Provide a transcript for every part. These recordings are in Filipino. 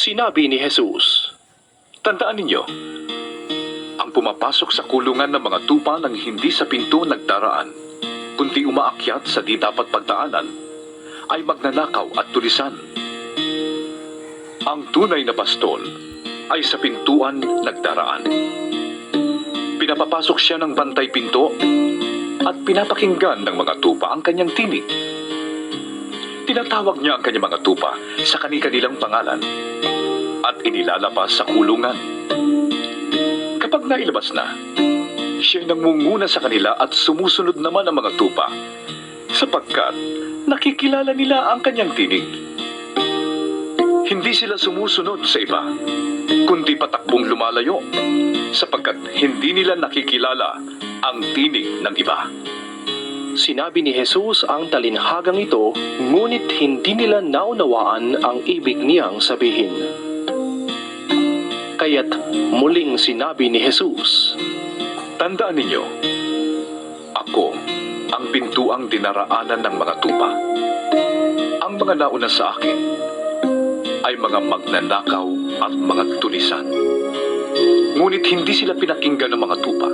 Sinabi ni Jesus, Tandaan ninyo, ang pumapasok sa kulungan ng mga tupa ng hindi sa pinto nagdaraan, kundi umaakyat sa di dapat pagdaanan, ay magnanakaw at tulisan. Ang tunay na pastol ay sa pintuan nagdaraan. Pinapapasok siya ng bantay pinto at pinapakinggan ng mga tupa ang kanyang tinig. Tinatawag niya ang kanyang mga tupa sa kani-kanilang pangalan at inilalabas sa kulungan. Kapag nailabas na, siya'y nangunguna sa kanila at sumusunod naman ang mga tupa sapagkat nakikilala nila ang kanyang tinig. Hindi sila sumusunod sa iba, kundi patakbong lumalayo sapagkat hindi nila nakikilala ang tinig ng iba. sinabi ni Jesus ang talinhagang ito, ngunit hindi nila naunawaan ang ibig niyang sabihin. Kaya't muling sinabi ni Jesus, Tandaan ninyo, ako ang pintuang dinaraanan ng mga tupa. Ang mga nauna sa akin ay mga magnanakaw at mga tulisan. Ngunit hindi sila pinakinggan ng mga tupa.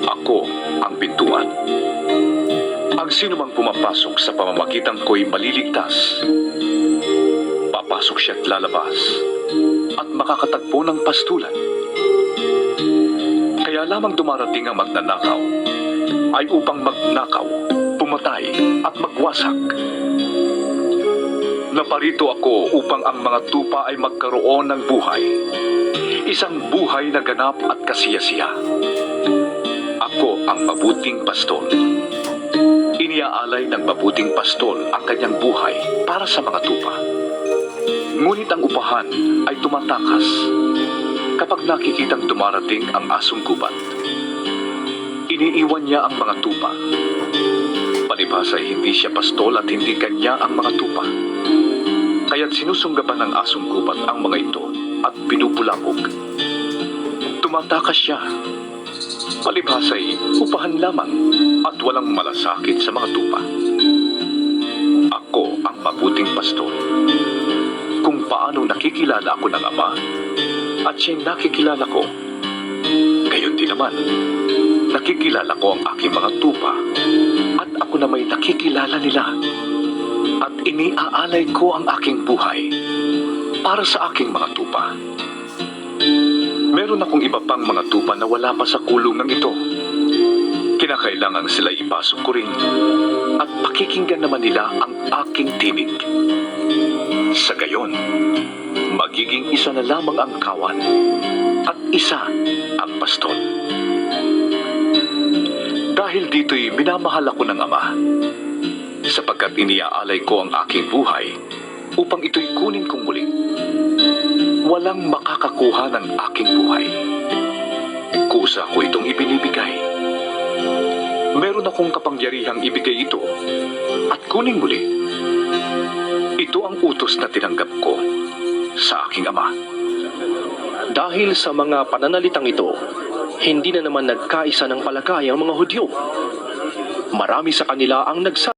Ako ang pintuan. Ang sinumang pumapasok sa pamamagitan ko'y maliligtas. Papasok siya at lalabas at makakatagpo ng pastulan. Kaya lamang dumarating ang magnanakaw ay upang magnakaw, pumatay at magwasak. Naparito ako upang ang mga tupa ay magkaroon ng buhay, isang buhay na ganap at kasiyasiya. Ako ang mabuting pastol. Iniaalay ng mabuting pastol ang kanyang buhay para sa mga tupa. Ngunit ang upahan ay tumatakas kapag nakikitang dumarating ang asong gubat. Iniiwan niya ang mga tupa. Palibhas ay hindi siya pastol at hindi kanya ang mga tupa. Kaya't sinusunggaban ng asong gubat ang mga ito at pinupulabog. Tumatakas siya. Palibhas ay upahan lamang at walang malasakit sa mga tupa. Ako ang mabuting pastol. Kung paano nakikilala ako ng Ama at siya'y nakikilala ko, gayon din naman, nakikilala ko ang aking mga tupa at ako na may nakikilala nila. At iniaalay ko ang aking buhay para sa aking mga tupa. Meron akong iba pang mga tupa na wala pa sa kulungan ito. Kinakailangan sila ipasok ko rin at pakikinggan naman nila ang aking tinig. Sa gayon, magiging isa na lamang ang kawan at isa ang pastol. Dahil dito'y minamahal ako ng Ama, sapagkat iniaalay ko ang aking buhay upang ito'y kunin kong muli. Walang makakakuha ng aking buhay. Kusa ko itong ibinibigay. Meron akong kapangyarihang ibigay ito at kunin muli. Ito ang utos na tinanggap ko sa aking Ama. dahil sa mga pananalitang ito, hindi na naman nagkaisa ng palagay ang mga Hudyo. Marami sa kanila ang